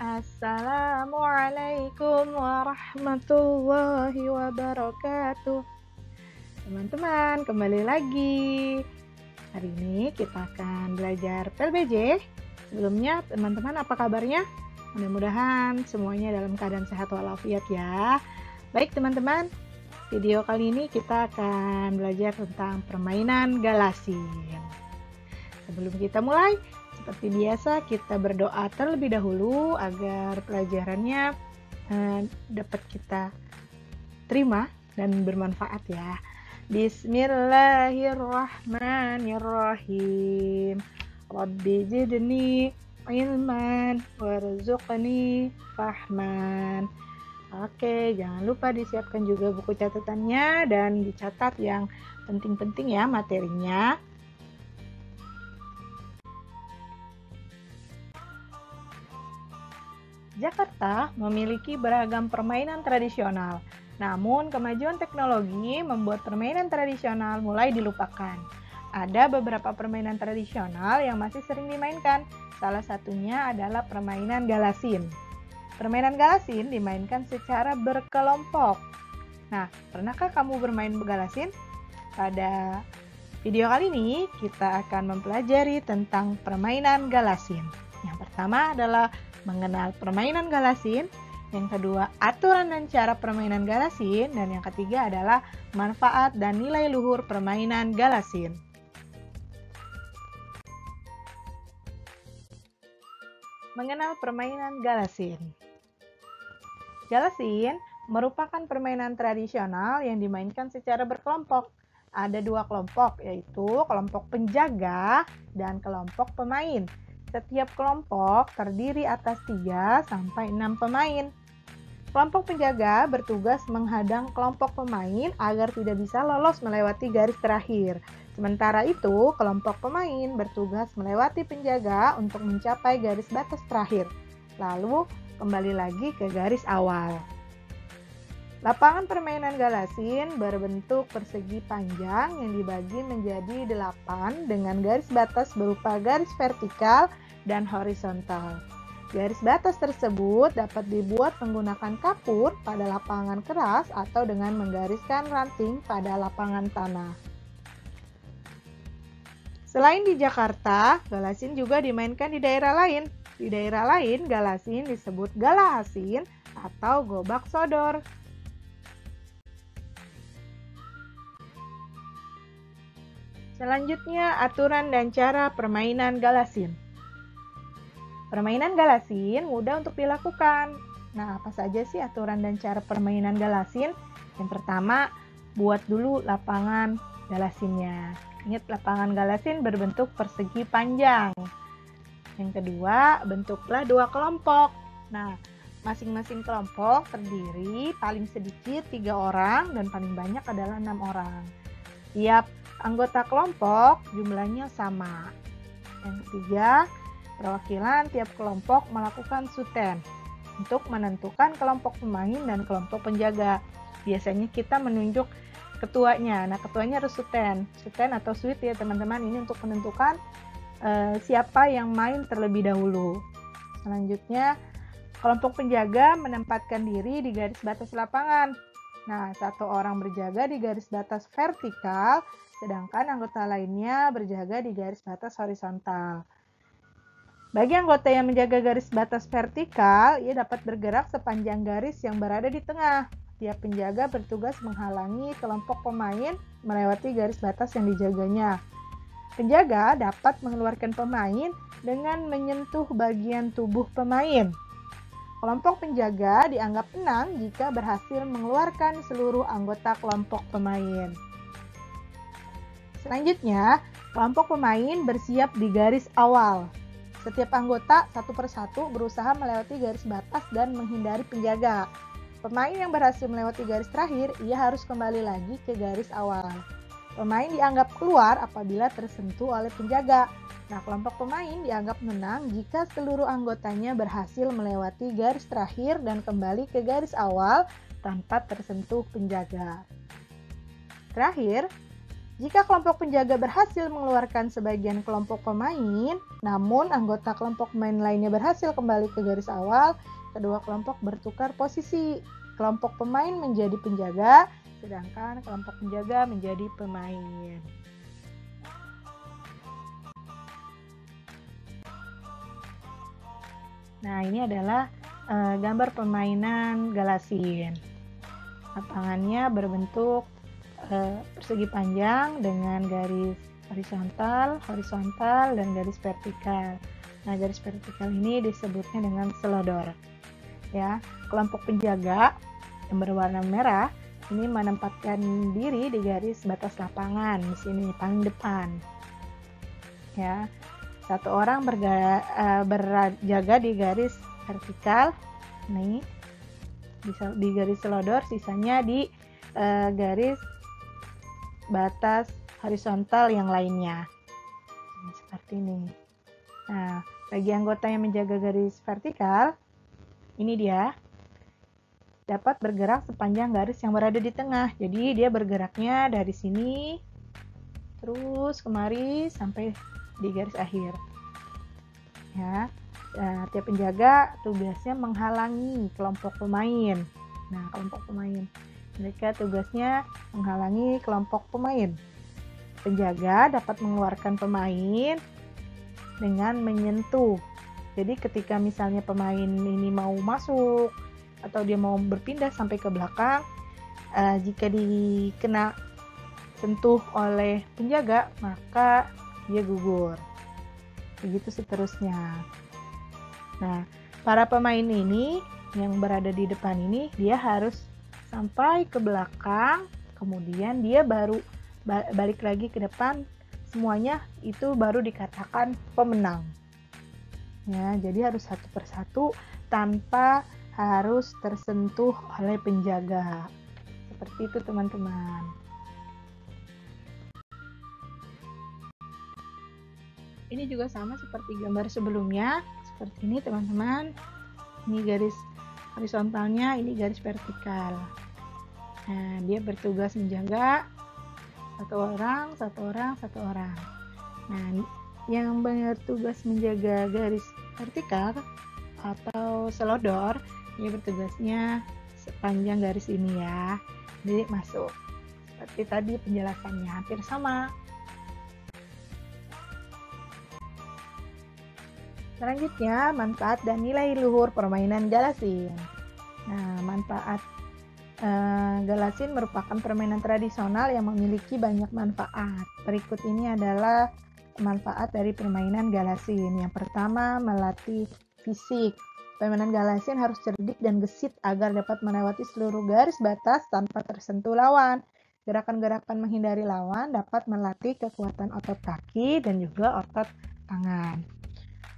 Assalamualaikum warahmatullahi wabarakatuh. Teman-teman, kembali lagi. Hari ini kita akan belajar PLBJ. Sebelumnya, teman-teman apa kabarnya? Mudah-mudahan semuanya dalam keadaan sehat walafiat ya. Baik teman-teman, video kali ini kita akan belajar tentang permainan galasin. Sebelum kita mulai, seperti biasa kita berdoa terlebih dahulu agar pelajarannya dapat kita terima dan bermanfaat ya. Bismillahirrahmanirrahim. Rabbi zidni ilman warzuqni fahman. Oke, jangan lupa disiapkan juga buku catatannya dan dicatat yang penting-penting ya materinya. Jakarta memiliki beragam permainan tradisional. Namun, kemajuan teknologi membuat permainan tradisional mulai dilupakan. Ada beberapa permainan tradisional yang masih sering dimainkan. Salah satunya adalah permainan galasin. Permainan galasin dimainkan secara berkelompok. Nah, pernahkah kamu bermain galasin? Pada video kali ini, kita akan mempelajari tentang permainan galasin. Yang pertama adalah mengenal permainan galasin, yang kedua aturan dan cara permainan galasin, dan yang ketiga adalah manfaat dan nilai luhur permainan galasin. Mengenal permainan galasin. Galasin merupakan permainan tradisional yang dimainkan secara berkelompok. Ada dua kelompok, yaitu kelompok penjaga dan kelompok pemain. Setiap kelompok terdiri atas 3 sampai 6 pemain. Kelompok penjaga bertugas menghadang kelompok pemain agar tidak bisa lolos melewati garis terakhir. Sementara itu, kelompok pemain bertugas melewati penjaga untuk mencapai garis batas terakhir. Lalu, kembali lagi ke garis awal. Lapangan permainan galasin berbentuk persegi panjang yang dibagi menjadi 8 dengan garis batas berupa garis vertikal dan horizontal. Garis batas tersebut dapat dibuat menggunakan kapur pada lapangan keras atau dengan menggariskan ranting pada lapangan tanah. Selain di Jakarta, galasin juga dimainkan di daerah lain. Di daerah lain, galasin disebut galasin atau gobak sodor. Selanjutnya, aturan dan cara permainan galasin. Permainan galasin mudah untuk dilakukan. Nah, apa saja sih aturan dan cara permainan galasin? Yang pertama, buat dulu lapangan galasinnya. Ingat, lapangan galasin berbentuk persegi panjang. Yang kedua, bentuklah 2 kelompok. Nah, masing-masing kelompok terdiri paling sedikit 3 orang dan paling banyak adalah 6 orang. Tiap anggota kelompok jumlahnya sama. Yang ketiga, perwakilan tiap kelompok melakukan suten untuk menentukan kelompok pemain dan kelompok penjaga. Biasanya kita menunjuk ketuanya. Nah, ketuanya harus suten atau suit ya teman-teman. Ini untuk menentukan siapa yang main terlebih dahulu. Selanjutnya, kelompok penjaga menempatkan diri di garis batas lapangan. Nah, 1 orang berjaga di garis batas vertikal, sedangkan anggota lainnya berjaga di garis batas horizontal. Bagi anggota yang menjaga garis batas vertikal, ia dapat bergerak sepanjang garis yang berada di tengah. Tiap penjaga bertugas menghalangi kelompok pemain melewati garis batas yang dijaganya. Penjaga dapat mengeluarkan pemain dengan menyentuh bagian tubuh pemain. Kelompok penjaga dianggap menang jika berhasil mengeluarkan seluruh anggota kelompok pemain. Selanjutnya, kelompok pemain bersiap di garis awal. Setiap anggota satu persatu berusaha melewati garis batas dan menghindari penjaga. Pemain yang berhasil melewati garis terakhir, ia harus kembali lagi ke garis awal. Pemain dianggap keluar apabila tersentuh oleh penjaga. Nah, kelompok pemain dianggap menang jika seluruh anggotanya berhasil melewati garis terakhir dan kembali ke garis awal tanpa tersentuh penjaga. Terakhir, Jika kelompok penjaga berhasil mengeluarkan sebagian kelompok pemain, namun anggota kelompok pemain lainnya berhasil kembali ke garis awal, kedua kelompok bertukar posisi. Kelompok pemain menjadi penjaga, sedangkan kelompok penjaga menjadi pemain. Nah, ini adalah gambar permainan galasin. Lapangannya berbentuk persegi panjang dengan garis horizontal, dan garis vertikal. Nah, garis vertikal ini disebutnya dengan selodor. Ya, kelompok penjaga yang berwarna merah ini menempatkan diri di garis batas lapangan di sini paling depan. Ya, satu orang berjaga di garis vertikal, nih di garis selodor, sisanya di garis batas horizontal yang lainnya. Seperti ini. Nah, bagi anggota yang menjaga garis vertikal, ini dia dapat bergerak sepanjang garis yang berada di tengah. Jadi dia bergeraknya dari sini terus kemari sampai di garis akhir. Ya, tiap penjaga tugasnya menghalangi kelompok pemain. Nah, kelompok pemain mereka tugasnya menghalangi kelompok pemain. Penjaga dapat mengeluarkan pemain dengan menyentuh. Jadi ketika misalnya pemain ini mau masuk atau dia mau berpindah sampai ke belakang, jika dikena sentuh oleh penjaga, maka dia gugur. Begitu seterusnya. Nah, para pemain ini yang berada di depan ini, dia harus sampai ke belakang, kemudian dia baru balik lagi ke depan, semuanya itu baru dikatakan pemenang. Ya, jadi harus satu persatu tanpa harus tersentuh oleh penjaga. Seperti itu, teman-teman. Ini juga sama seperti gambar sebelumnya, seperti ini, teman-teman. Ini garis horizontalnya, ini garis vertikal. Nah, dia bertugas menjaga satu orang. Nah, yang bertugas menjaga garis vertikal atau selodor, dia bertugasnya sepanjang garis ini ya. Jadi masuk. Seperti tadi penjelasannya hampir sama. Selanjutnya, manfaat dan nilai luhur permainan galasin. Nah, manfaat galasin merupakan permainan tradisional yang memiliki banyak manfaat. Berikut ini adalah manfaat dari permainan galasin. Yang pertama, melatih fisik. Permainan galasin harus cerdik dan gesit agar dapat melewati seluruh garis batas tanpa tersentuh lawan. Gerakan-gerakan menghindari lawan dapat melatih kekuatan otot kaki dan juga otot tangan.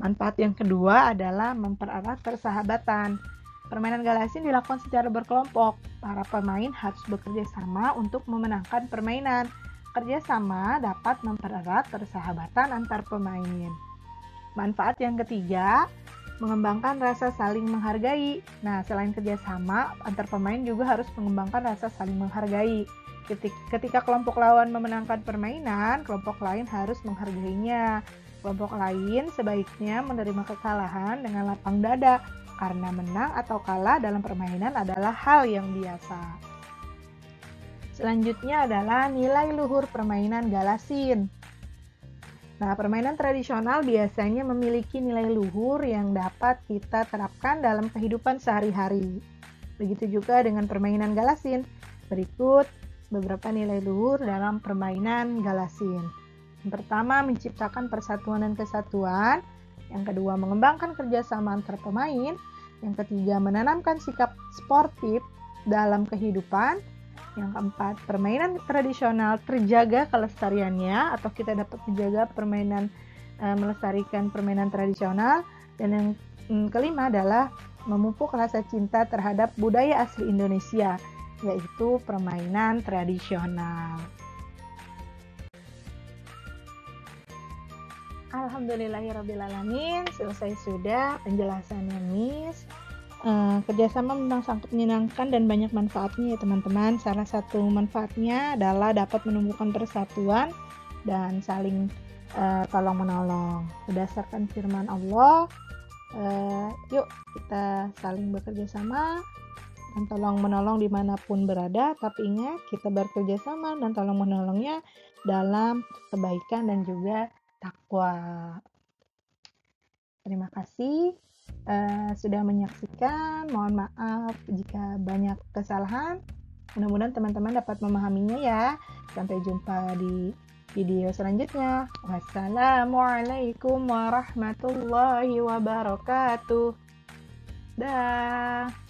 Manfaat yang kedua adalah mempererat persahabatan. Permainan galasin dilakukan secara berkelompok. Para pemain harus bekerja sama untuk memenangkan permainan. Kerjasama dapat mempererat persahabatan antar pemain. Manfaat yang ketiga, mengembangkan rasa saling menghargai. Nah, selain kerjasama, antar pemain juga harus mengembangkan rasa saling menghargai. Ketika kelompok lawan memenangkan permainan, kelompok lain harus menghargainya. Kelompok lain sebaiknya menerima kekalahan dengan lapang dada, karena menang atau kalah dalam permainan adalah hal yang biasa. Selanjutnya adalah nilai luhur permainan galasin. Nah, permainan tradisional biasanya memiliki nilai luhur yang dapat kita terapkan dalam kehidupan sehari-hari. Begitu juga dengan permainan galasin. Berikut beberapa nilai luhur dalam permainan galasin. Yang pertama, menciptakan persatuan dan kesatuan. Yang kedua, mengembangkan kerjasama antar pemain. Yang ketiga, menanamkan sikap sportif dalam kehidupan. Yang keempat, permainan tradisional terjaga kelestariannya, atau kita dapat menjaga permainan, melestarikan permainan tradisional. Dan yang kelima adalah memupuk rasa cinta terhadap budaya asli Indonesia, yaitu permainan tradisional. Alhamdulillahirrabbilalamin, selesai sudah penjelasannya Miss. Kerjasama memang sangat menyenangkan dan banyak manfaatnya ya teman-teman. Salah satu manfaatnya adalah dapat menumbuhkan persatuan dan saling tolong-menolong. Berdasarkan firman Allah, yuk kita saling bekerja sama dan tolong-menolong dimanapun berada. Tapi ingat, kita bekerja sama dan tolong-menolongnya dalam kebaikan dan juga takwa. Terima kasih sudah menyaksikan. Mohon maaf jika banyak kesalahan. Mudah-mudahan teman-teman dapat memahaminya ya. Sampai jumpa di video selanjutnya. Wassalamualaikum warahmatullahi wabarakatuh. Dah.